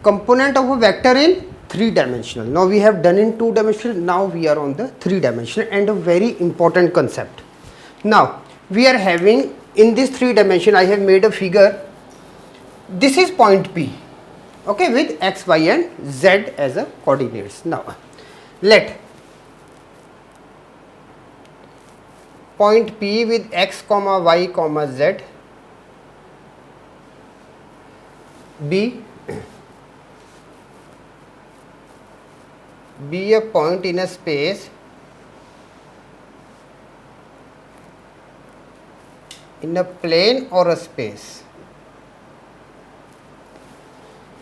component of a vector in 3-dimensional. Now we have done in 2-dimensional, now we are on the 3-dimensional, and a very important concept. Now we are having in this 3-dimension, I have made a figure. This is point P, okay, with x, y and z as a coordinates. Now let point P with x comma y comma z be a point in a space in a plane or a space.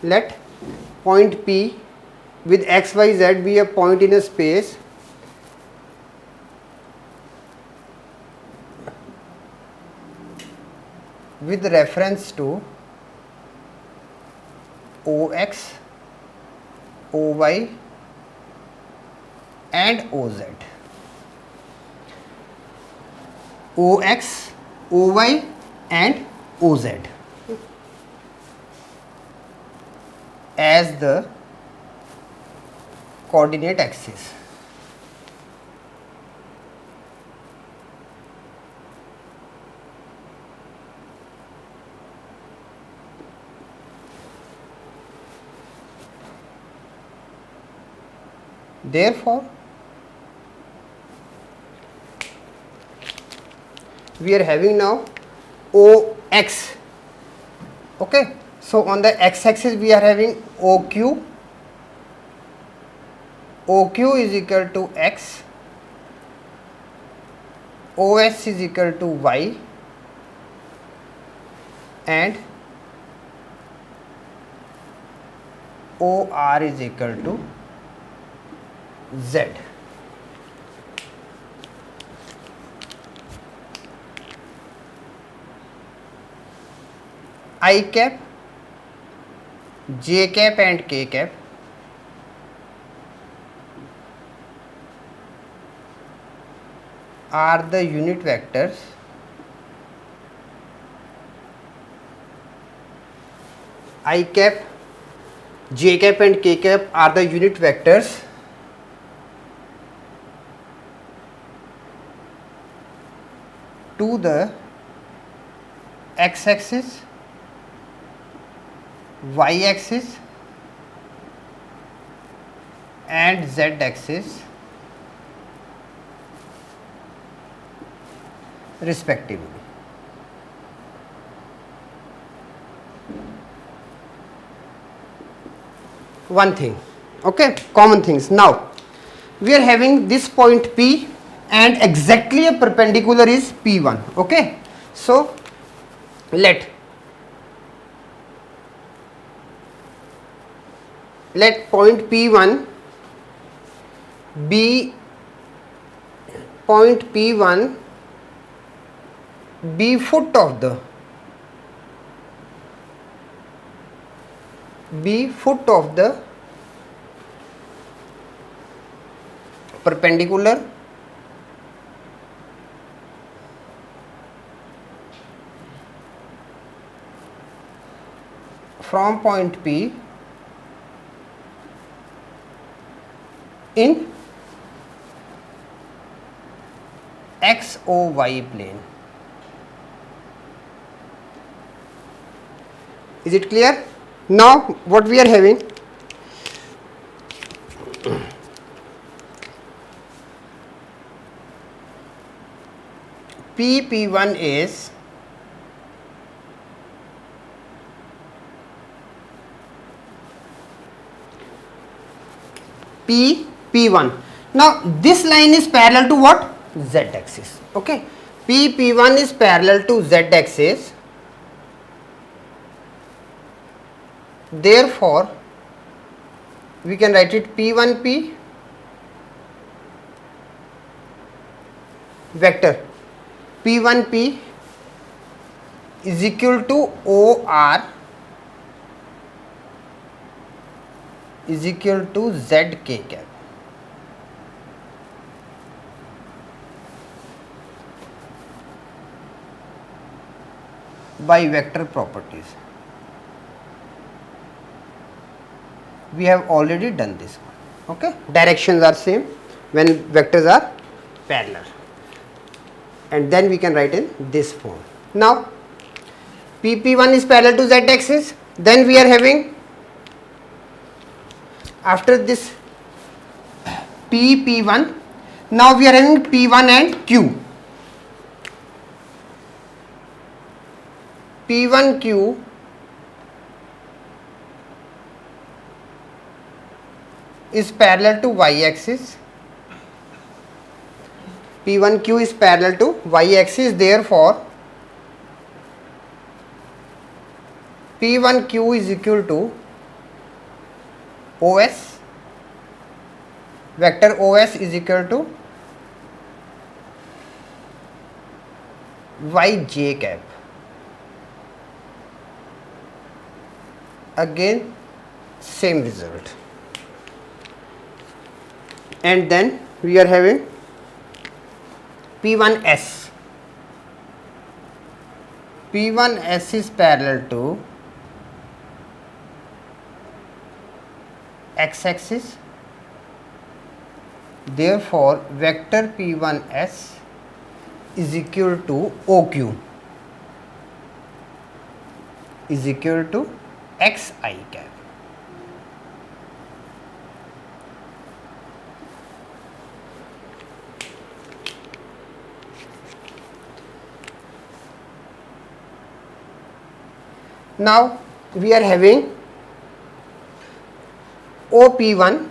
Let point P with x, y, z be a point in a space with reference to OX, OY and OZ. OX, OY and OZ as the coordinate axis. Therefore, we are having now OX, okay. So on the x-axis we are having OQ. OQ is equal to x, OS is equal to y and OR is equal to z. I cap, j cap and k cap are the unit vectors I cap, j cap and k cap are the unit vectors to the x-axis, y-axis and z-axis respectively. One thing, okay, common things. Now we are having this point P and exactly a perpendicular is P1, okay. So let point P1 be foot of the perpendicular from point P in XOY plane. Is it clear? Now what we are having, P1 is P1. Now this line is parallel to what? Z axis, okay. P1 is parallel to Z axis. Therefore we can write it P1P vector P1P is equal to OR is equal to ZK cap. By vector properties. we have already done this one. Okay, directions are same when vectors are parallel, and then we can write in this form. Now PP1 is parallel to z axis, then we are having, after this PP1, now we are having P1 and Q. P1Q is parallel to y axis. P1Q is parallel to y axis, therefore P1Q is equal to OS, vector OS is equal to yj cap. Again same result, and then we are having P1S. P1S is parallel to x-axis, therefore vector P1S is equal to OQ is equal to xi cap. Now we are having OP1,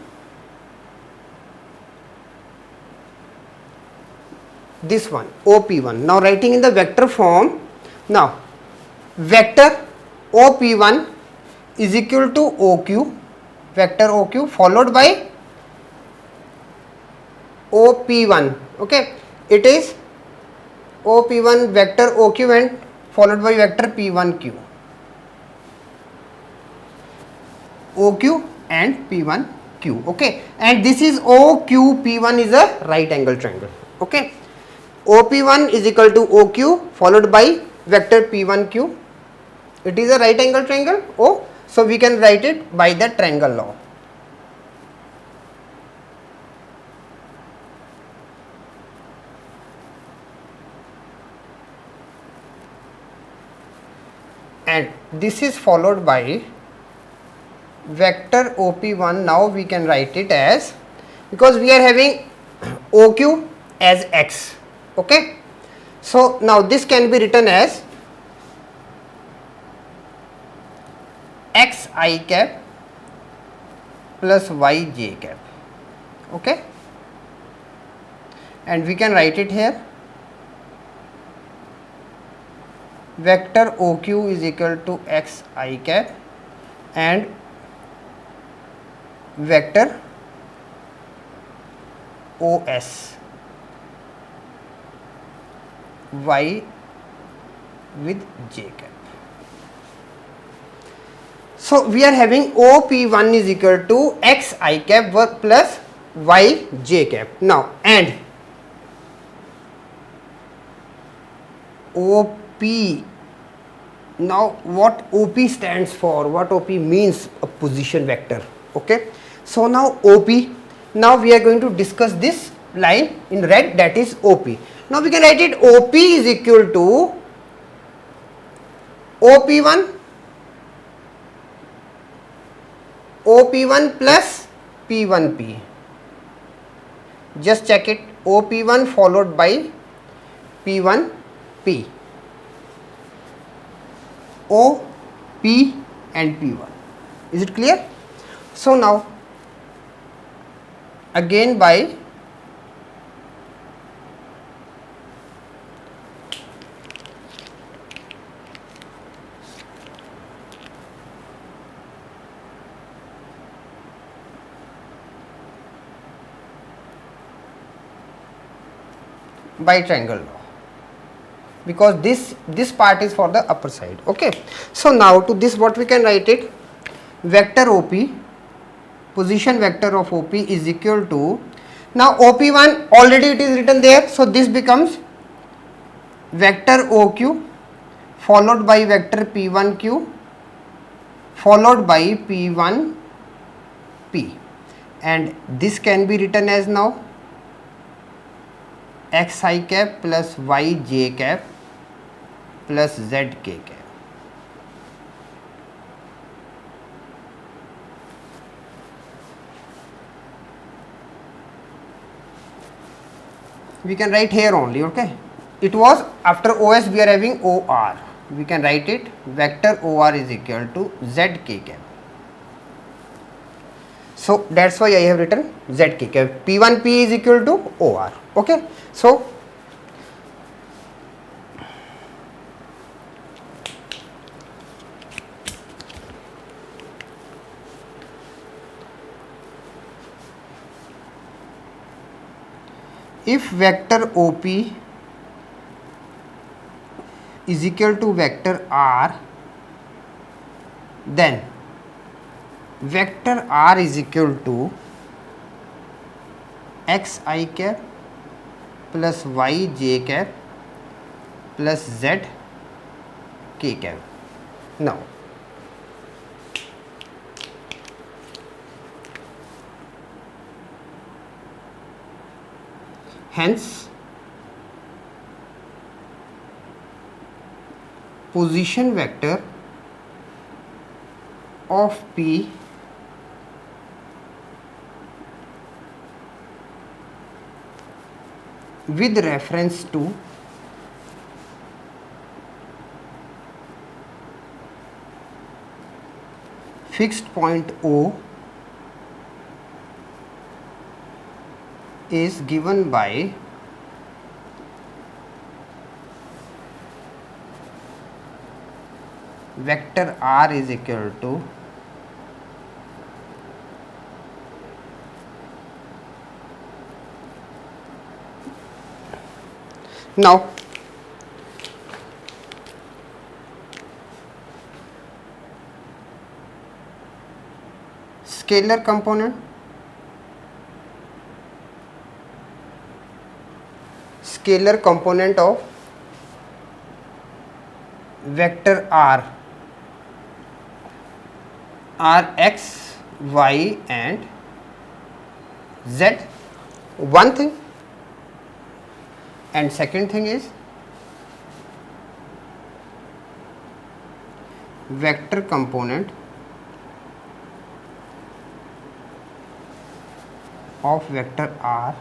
this one OP1. Now writing in the vector form, now vector OP1 is equal to OQ, vector OQ followed by OP1. Okay, it is OP1 vector OQ and followed by vector P1Q. OQ and P1Q. Okay, and this is OQP1 is a right angle triangle. Okay, OP1 is equal to OQ followed by vector P1Q. It is a right angle triangle O, so we can write it by the triangle law. And this is followed by vector OP1. Now we can write it as, because we are having OQ as x. Okay, so now this can be written as xi cap plus yj cap. Okay, and we can write it here, vector OQ is equal to xi cap and vector OS y with j cap. So we are having OP1 is equal to xi cap plus yj cap. Now and OP, now what OP stands for, what OP means, a position vector. Okay, so now OP, now we are going to discuss this line in red, that is OP. Now we can write it OP is equal to OP1 plus P1P. Just check it, OP1 followed by P1P. O, P and P1. Is it clear? So now again by triangle law, because this part is for the upper side. Okay, so now to this what we can write it, vector OP, position vector of OP is equal to, now OP1 already it is written there, so this becomes vector OQ followed by vector P1Q followed by P1 P, and this can be written as now xi cap plus yj cap plus zk cap. We can write here only, okay. It was after OS we are having OR. We can write it vector OR is equal to zk cap. So that's why I have written zk cap. P1P is equal to OR, okay. So if vector OP is equal to vector R, then vector R is equal to xi cap plus yj cap plus zk cap. Now hence position vector of P with reference to fixed point O is given by vector R is equal to now scalar component, scalar component of vector R are x, y and z, one thing, and second thing is vector component of vector R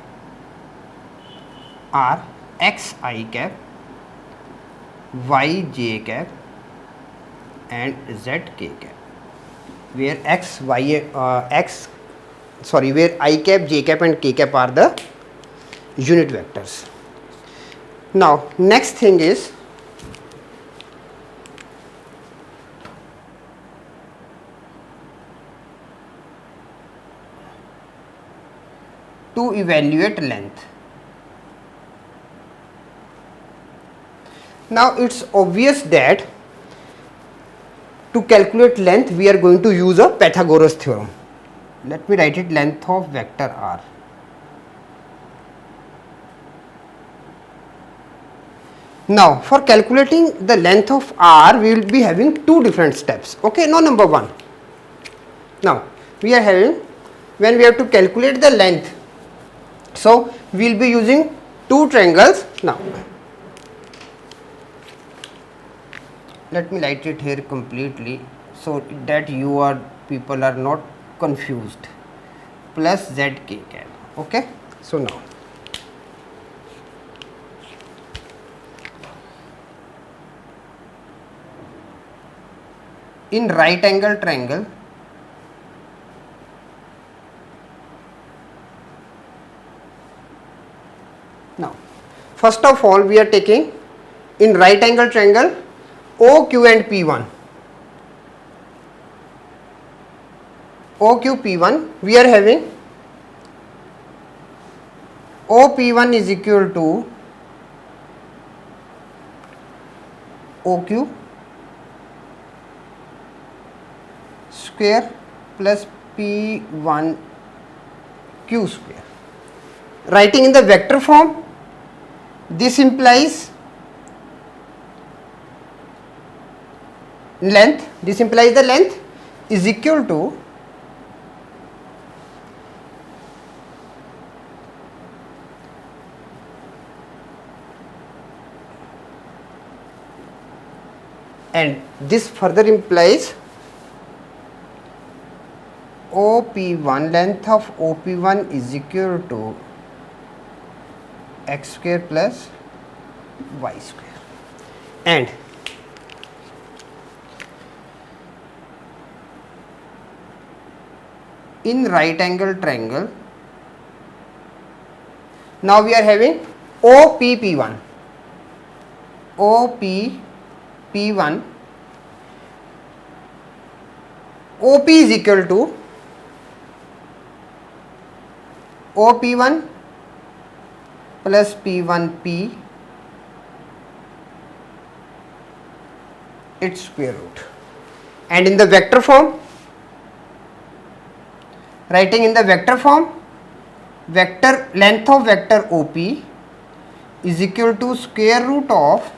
are xi cap, yj cap and zk cap, where where I cap, j cap and k cap are the unit vectors. Now next thing is to evaluate length. Now it's obvious that to calculate length we are going to use a Pythagoras theorem. Let me write it, length of vector R. Now for calculating the length of R we will be having two different steps, okay. Now number one, now we are having, when we have to calculate the length, so we will be using two triangles. Now let me write it here completely so that people are not confused, plus zk cap, okay. So now in right angle triangle, now first of all we are taking in right angle triangle OQ and P1. OQ P1 we are having OP1 is equal to OQ square plus P1 Q square. Writing in the vector form, this implies length, this implies the length is equal to and this further implies OP1, length of OP1 is equal to x square plus y square, and in right angle triangle, now we are having OPP1, OPP1, OP is equal to OP1 plus P1P its square root, and in the vector form, writing in the vector form, vector length of vector OP is equal to square root of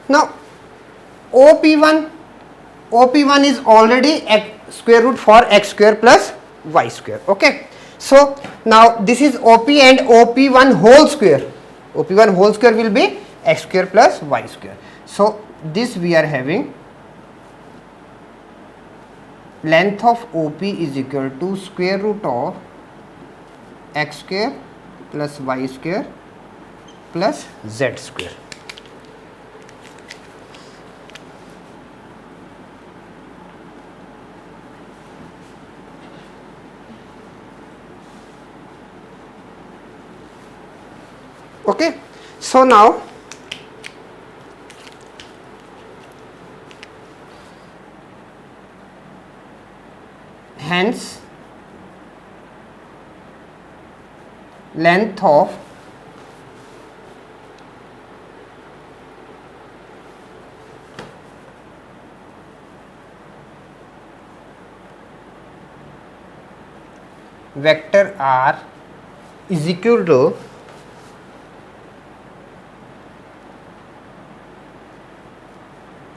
now OP1 is already square root for x square plus y square. Okay, so now this is OP and OP1 whole square. OP1 whole square will be x square plus y square. So this we are having length of OP is equal to square root of x square plus y square plus z square. Okay, so now hence length of vector R is equal to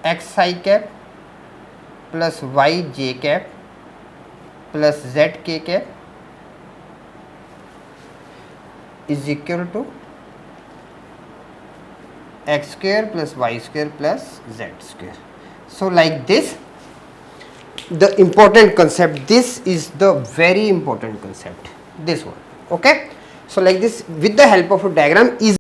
x I cap plus y j cap plus z k cap is equal to x square plus y square plus z square. So like this, the important concept, this is the very important concept, this one. Okay, so like this, with the help of a diagram is